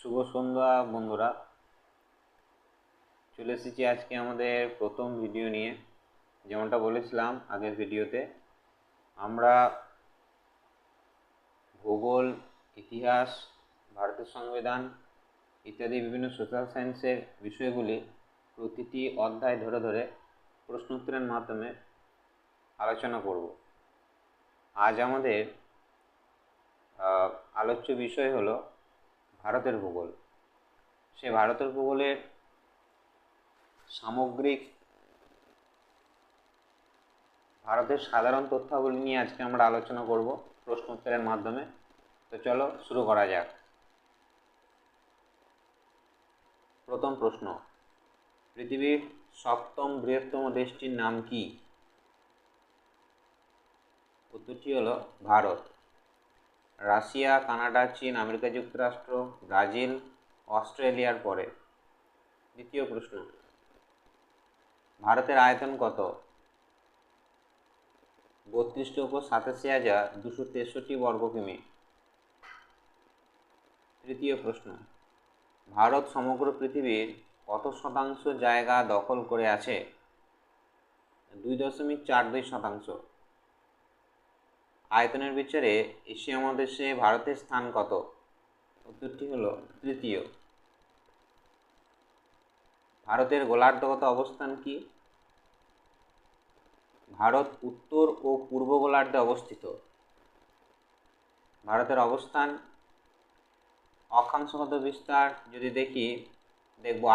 শুভ সন্ধ্যা বন্ধুরা, চলে এসেছি আজকে আমাদের প্রথম ভিডিও নিয়ে। যেমনটা বলেছিলাম আগের ভিডিওতে, আমরা ভূগোল, ইতিহাস, ভারতের সংবিধান ইত্যাদি বিভিন্ন সোশ্যাল সায়েন্সের বিষয়গুলি প্রতিটি অধ্যায় ধরে ধরে প্রশ্নোত্তরের মাধ্যমে আলোচনা করব। আজ আমাদের আলোচ্য বিষয় হলো ভারতের ভূগোল। সে ভারতের ভূগোলের সামগ্রিক ভারতের সাধারণ তথ্যাবলী নিয়ে আজকে আমরা আলোচনা করব প্রশ্নোত্তরের মাধ্যমে। তো চলো শুরু করা যাক। প্রথম প্রশ্ন, পৃথিবীর সপ্তম বৃহত্তম দেশটির নাম কি? উত্তরটি হলো ভারত। রাশিয়া, কানাডা, চীন, আমেরিকা যুক্তরাষ্ট্র, ব্রাজিল, অস্ট্রেলিয়ার পরে। দ্বিতীয় প্রশ্ন, ভারতের আয়তন কত? 32,87,263 বর্গ কিমি। তৃতীয় প্রশ্ন, ভারত সমগ্র পৃথিবীর কত শতাংশ জায়গা দখল করে আছে? 2.42%। আয়তনের বিচারে এশিয়া মহাদেশে ভারতের স্থান কত? উত্তরটি হলো তৃতীয়। ভারতের গোলার্ধগত অবস্থান কি? ভারত উত্তর ও পূর্ব গোলার্ধে অবস্থিত। ভারতের অবস্থান অক্ষাংশগত বিস্তার যদি দেখব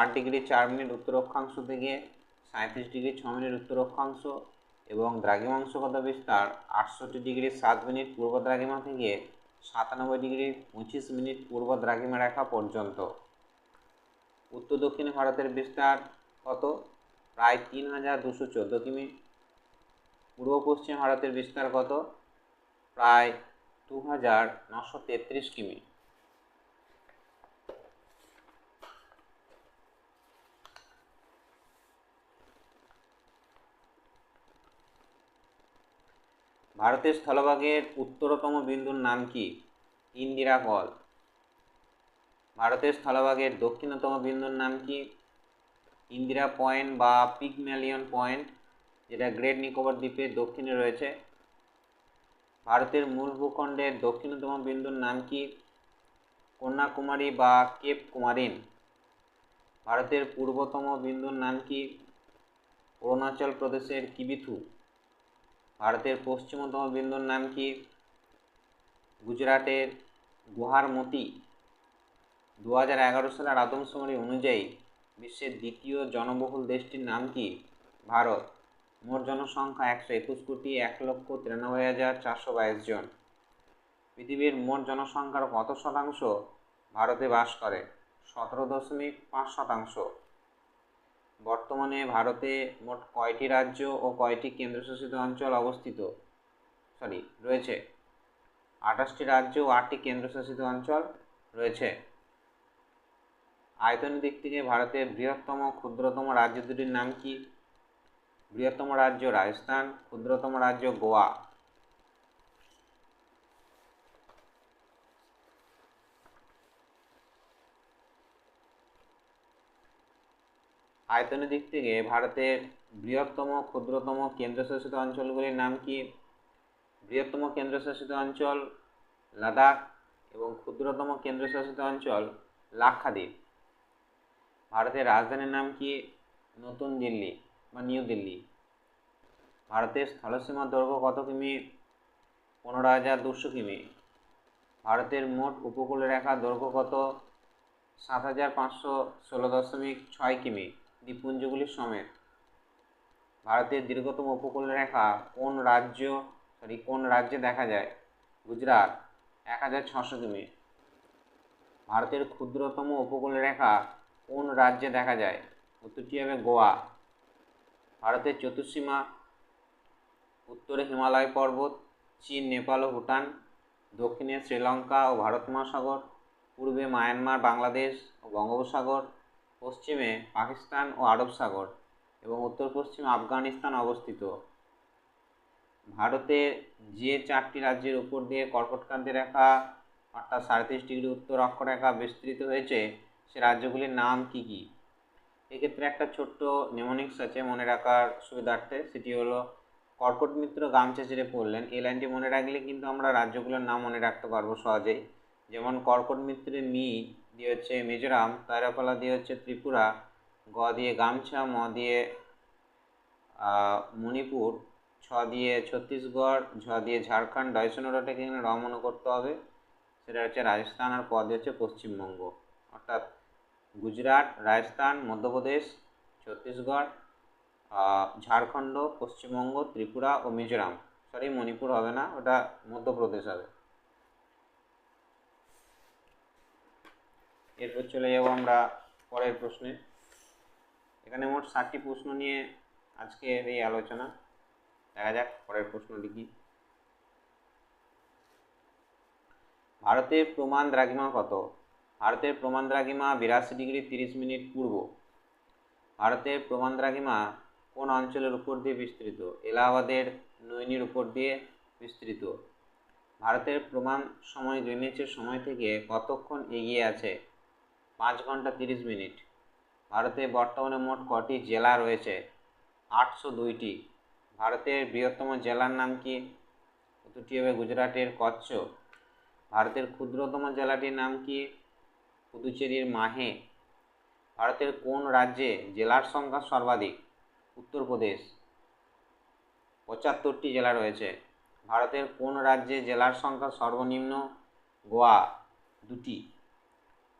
8°4' উত্তর অক্ষাংশ থেকে 37°6' উত্তর অক্ষাংশ, এবং দ্রাঘিমাংশগত বিস্তার 68°7' পূর্ব দ্রাঘিমা থেকে 97°25' পূর্ব দ্রাঘিমা রেখা পর্যন্ত। উত্তর দক্ষিণে ভারতের বিস্তার কত? প্রায় 3,214 কিমি। পূর্ব পশ্চিমে ভারতের বিস্তার কত? প্রায় 2,933 কিমি। ভারতের স্থলভাগের উত্তরতম বিন্দুর নাম কি? ইন্দিরা কল। ভারতের স্থলভাগের দক্ষিণতম বিন্দুর নাম কি? ইন্দিরা পয়েন্ট বা পিগম্যালিয়ন পয়েন্ট, যেটা গ্রেট নিকোবর দ্বীপের দক্ষিণে রয়েছে। ভারতের মূল ভূখণ্ডের দক্ষিণতম বিন্দুর নাম কি? কন্যাকুমারী বা কেপ কুমারিন। ভারতের পূর্বতম বিন্দুর নাম কি? অরুণাচল প্রদেশের কিবিথু। ভারতের পশ্চিমতম বিন্দুর নাম কি? গুজরাটের গুহারমতি। 2011 সালের আদমশুমারি অনুযায়ী বিশ্বের দ্বিতীয় জনবহুল দেশটির নাম কি? ভারত। মোট জনসংখ্যা 121,01,93,422 জন। পৃথিবীর মোট জনসংখ্যার কত শতাংশ ভারতে বাস করে? 17.5%। বর্তমানে ভারতে মোট কয়টি রাজ্য ও কয়টি কেন্দ্রশাসিত অঞ্চল রয়েছে? 28টি রাজ্য ও 8টি কেন্দ্রশাসিত অঞ্চল রয়েছে। আয়তনের দিক থেকে ভারতের বৃহত্তম ক্ষুদ্রতম রাজ্য দুটির নাম কি? বৃহত্তম রাজ্য রাজস্থান, ক্ষুদ্রতম রাজ্য গোয়া। আয়তনের দিক থেকে ভারতের বৃহত্তম ক্ষুদ্রতম কেন্দ্রশাসিত অঞ্চলগুলির নাম কি? বৃহত্তম কেন্দ্রশাসিত অঞ্চল লাদাখ এবং ক্ষুদ্রতম কেন্দ্রশাসিত অঞ্চল লাক্ষাদ্বীপ। ভারতের রাজধানীর নাম কি? নতুন দিল্লি বা নিউ দিল্লি। ভারতের স্থলসীমার দৈর্ঘ্য কত কিমি? 15,200 কিমি। ভারতের মোট উপকূল রেখার দৈর্ঘ্য কত? 7,516.6 কিমি দ্বীপপুঞ্জগুলি সমেত। ভারতের দীর্ঘতম উপকূল রেখা কোন রাজ্যে দেখা যায়? গুজরাট, 1,600 কিমি। ভারতের ক্ষুদ্রতম উপকূল রেখা কোন রাজ্যে দেখা যায়? উত্তরটি হবে গোয়া। ভারতের চতুর্সীমা উত্তরে হিমালয় পর্বত, চীন, নেপাল ও ভুটান, দক্ষিণে শ্রীলঙ্কা ও ভারত মহাসাগর, পূর্বে মায়ানমার, বাংলাদেশ ও বঙ্গোপসাগর, পশ্চিমে পাকিস্তান ও আরব সাগর, এবং উত্তর পশ্চিমে আফগানিস্তান অবস্থিত। ভারতে যে 4টি রাজ্যের উপর দিয়ে কর্কটক্রান্তি রেখা অর্থাৎ 37.5 উত্তর অক্ষরেখা বিস্তৃত হয়েছে সে রাজ্যগুলির নাম কি কি? এক্ষেত্রে একটা ছোট্ট নিউমোনিক্স আছে মনে রাখার সুবিধার্থে, সেটি হলো কর্কট মিত্র গামছা ছেড়ে পড়লেন। এই লাইনটি মনে রাখলে কিন্তু আমরা রাজ্যগুলোর নাম মনে রাখতে পারবো সহজেই। যেমন কর্কট মিত্রের মি দিয়ে হচ্ছে মিজোরাম, তৈরাকলা দিয়ে হচ্ছে ত্রিপুরা, গ দিয়ে গামছা, ম দিয়ে মণিপুর, ছ দিয়ে ছত্তিশগড়, ঝ দিয়ে ঝাড়খণ্ড, ডয়সনোটাকে এখানে র মনে করতে হবে, সেটা হচ্ছে রাজস্থান, আর প দিয়ে হচ্ছে পশ্চিমবঙ্গ। অর্থাৎ গুজরাট, রাজস্থান, মধ্যপ্রদেশ, ছত্তিশগড়, ঝাড়খণ্ড, পশ্চিমবঙ্গ, ত্রিপুরা ও মিজোরাম। সরি, মণিপুর হবে না, ওটা মধ্যপ্রদেশ হবে। এরপর চলে যাব আমরা পরের প্রশ্নে। এখানে মোট 7টি প্রশ্ন নিয়ে আজকের এই আলোচনা। দেখা যাক পরের প্রশ্নটি কি। ভারতের প্রমাণ দ্রাঘিমা কত? ভারতের প্রমাণ দ্রাঘিমা 82°30' পূর্ব। ভারতের প্রমাণ দ্রাঘিমা কোন অঞ্চলের উপর দিয়ে বিস্তৃত? এলাহাবাদের নৈনির উপর দিয়ে বিস্তৃত। ভারতের প্রমাণ সময় গ্রিনিচের সময় থেকে কতক্ষণ এগিয়ে আছে? 5 ঘন্টা 30 মিনিট। ভারতে বর্তমানে মোট কটি জেলা রয়েছে? 802টি। ভারতের বৃহত্তম জেলার নাম কি? উত্তরটি হবে গুজরাটের কচ্ছ। ভারতের ক্ষুদ্রতম জেলাটির নাম কি? পুদুচেরির মাহে। ভারতের কোন রাজ্যে জেলার সংখ্যা সর্বাধিক? উত্তরপ্রদেশ, 75টি জেলা রয়েছে। ভারতের কোন রাজ্যে জেলার সংখ্যা সর্বনিম্ন? গোয়া, 2টি।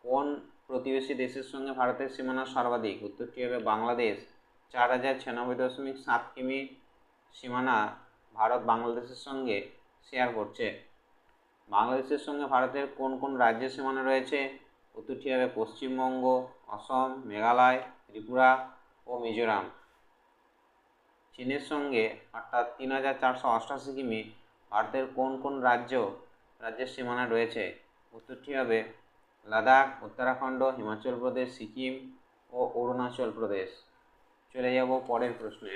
কোন প্রতিবেশী দেশের সঙ্গে ভারতের সীমানা সর্বাধিক? উত্তরটি হবে বাংলাদেশ, 4096.7 কিমি সীমানা ভারত বাংলাদেশের সঙ্গে শেয়ার করছে। বাংলাদেশের সঙ্গে ভারতের কোন কোন রাজ্যের সীমানা রয়েছে? উত্তরটি হবে পশ্চিমবঙ্গ, অসম, মেঘালয়, ত্রিপুরা ও মিজোরাম। চীনের সঙ্গে অর্থাৎ 3488 কিমি ভারতের কোন কোন রাজ্যের সীমানা রয়েছে? উত্তরটি হবে লাদাখ, উত্তরাখণ্ড, হিমাচল প্রদেশ, সিকিম ও অরুণাচল প্রদেশ। চলে যাব পরের প্রশ্নে।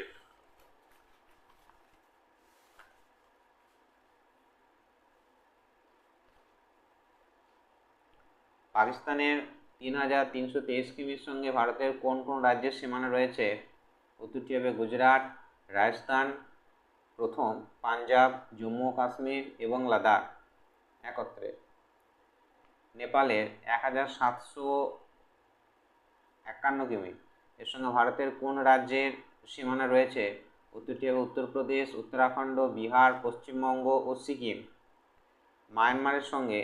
পাকিস্তানের 3323 কিমির সঙ্গে ভারতের কোন কোন রাজ্যের সীমানা রয়েছে? উত্তরটি হবে গুজরাট, রাজস্থান প্রথম, পাঞ্জাব, জম্মু ও কাশ্মীর এবং লাদাখ একত্রে। নেপালের 1751 কিমি এর সঙ্গে ভারতের কোন রাজ্যের সীমানা রয়েছে? উত্তরটি হবে উত্তরপ্রদেশ, উত্তরাখণ্ড, বিহার, পশ্চিমবঙ্গ ও সিকিম। মায়ানমারের সঙ্গে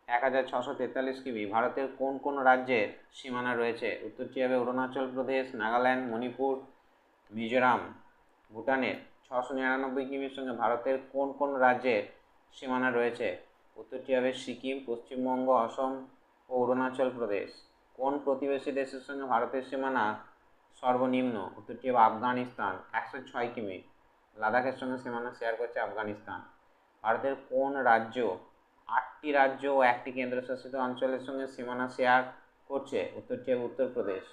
1643 কিমি ভারতের কোন কোন রাজ্যের সীমানা রয়েছে? উত্তরটি হবে অরুণাচল প্রদেশ, নাগাল্যান্ড, মণিপুর, মিজোরাম। ভুটানের 699 কিমির সঙ্গে ভারতের কোন কোন রাজ্যের সীমানা রয়েছে? উত্তরটি হবে সিকিম, পশ্চিমবঙ্গ, অসম ও অরুণাচল প্রদেশ। কোন প্রতিবেশী দেশের সঙ্গে ভারতের সীমানা সর্বনিম্ন? উত্তরটি হবে আফগানিস্তান, 106 কিমি। লাদাখের সঙ্গে সীমানা শেয়ার করছে আফগানিস্তান। ভারতের কোন রাজ্য 8টি রাজ্য ও 1টি কেন্দ্রশাসিত অঞ্চলের সঙ্গে সীমানা শেয়ার করছে? উত্তরটি হবে উত্তরপ্রদেশ।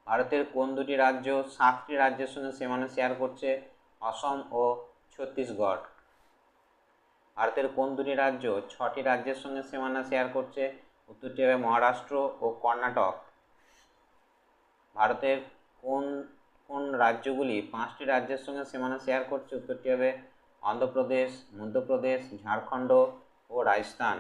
ভারতের কোন দুটি রাজ্য 7টি রাজ্যের সঙ্গে সীমানা শেয়ার করছে? অসম ও ছত্তিশগড়। ভারতের কোন দুটি রাজ্য 6টি রাজ্যের সঙ্গে সীমানা শেয়ার করছে? উত্তরটি হবে মহারাষ্ট্র ও কর্ণাটক। ভারতের কোন কোন রাজ্যগুলি 5টি রাজ্যের সঙ্গে সীমানা শেয়ার করছে? উত্তরটি হবে অন্ধ্রপ্রদেশ, মধ্যপ্রদেশ, ঝাড়খণ্ড ও রাজস্থান।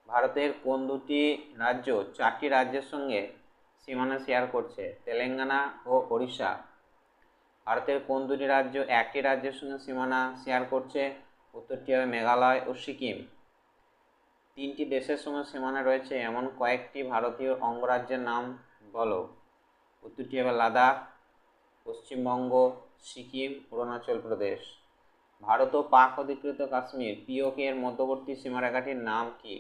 ভারতের কোন দুটি রাজ্য 4টি রাজ্যের সঙ্গে সীমানা শেয়ার করছে? তেলেঙ্গানা ও ওড়িশা। ভারতের কোন দুটি রাজ্য 1টি রাজ্যের সঙ্গে সীমানা শেয়ার করছে? উত্তরটি হবে মেঘালয় ও সিকিম। 3টি দেশের সঙ্গে সীমানা রয়েছে এমন কয়েকটি ভারতীয় অঙ্গরাজ্যের নাম বলো। উত্তরটি হবে লাদাখ, পশ্চিমবঙ্গ, সিকিম, অরুণাচল প্রদেশ। ভারত ও পাক অধিকৃত কাশ্মীর POK এর মধ্যবর্তী সীমারেখাটির নাম কি?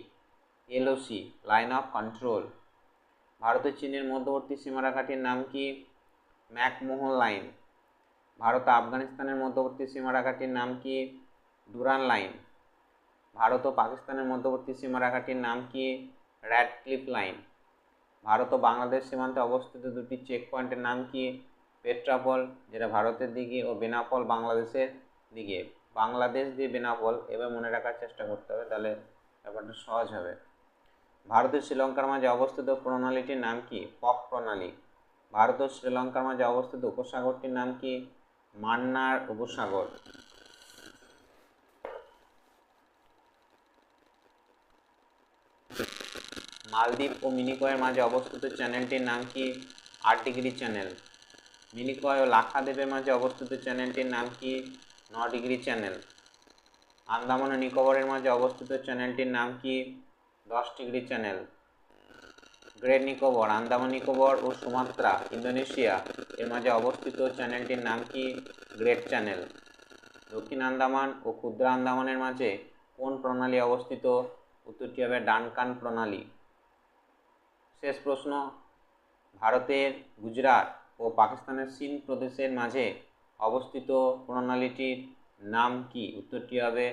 LOC, line of control. Bharat ও চীনের মধ্যবর্তী সীমারেখাটির নাম কি? McMahon line. ভারত ও আফগানিস্তানের মধ্যবর্তী সীমারেখাটির নাম কি? Duran line. ভারত ও পাকিস্তানের মধ্যবর্তী সীমারেখাটির নাম কি? Radcliffe line. ভারত ও বাংলাদেশ সীমান্তে অবস্থিত দুটি চেক পয়েন্টের নাম কি? পেট্রাপল যেটা ভারতের দিকে ও বেনাপোল বাংলাদেশের দিকে। বাংলাদেশ দিয়ে বেনাপোল, এবার মনে রাখার চেষ্টা করতে হবে, তাহলে ব্যাপারটা সহজ হবে। ভারত ও শ্রীলঙ্কার মাঝে অবস্থিত প্রণালীটির নাম কি? পক প্রণালী। ভারত ও শ্রীলঙ্কার মাঝে অবস্থিত উপসাগরটির নাম কি? মান্নার উপসাগর। মালদ্বীপ ও মিনিকয়ের মাঝে অবস্থিত চ্যানেলটির নাম কি? 8 ডিগ্রি চ্যানেল। মিনিকয় ও লাক্ষাদ্বীপের মাঝে অবস্থিত চ্যানেলটির নাম কি? 9 ডিগ্রি চ্যানেল। আন্দামান ও নিকোবরের মাঝে অবস্থিত চ্যানেলটির নাম কি? 10 degree channel. Great Nicobar, Andaman Nicobar ও সুমাত্রা, ইন্দোনেশিয়া এর মাঝে অবস্থিত চ্যানেলটির নাম কি? Great Channel. দক্ষিণ আন্দামান ও ক্ষুদ্র আন্দামানের মাঝে কোন প্রণালী অবস্থিত? উত্তরটি হবে ডানকান প্রণালী। শেষ প্রশ্ন, ভারতের গুজরাট ও পাকিস্তানের সিন্ধ প্রদেশের মাঝে অবস্থিত প্রণালীটির নাম কি? উত্তরটি হবে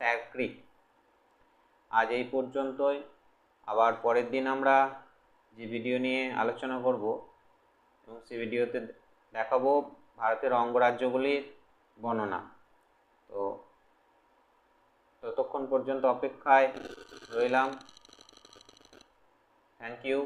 স্যারক্রিক। আজ এই পর্যন্তই। আবার পরের দিন আমরা যে ভিডিও নিয়ে আলোচনা করব এবং সেই ভিডিওতে দেখাবো ভারতের অঙ্গরাজ্যগুলির বর্ণনা। তো ততক্ষণ পর্যন্ত অপেক্ষায় রইলাম। Thank you.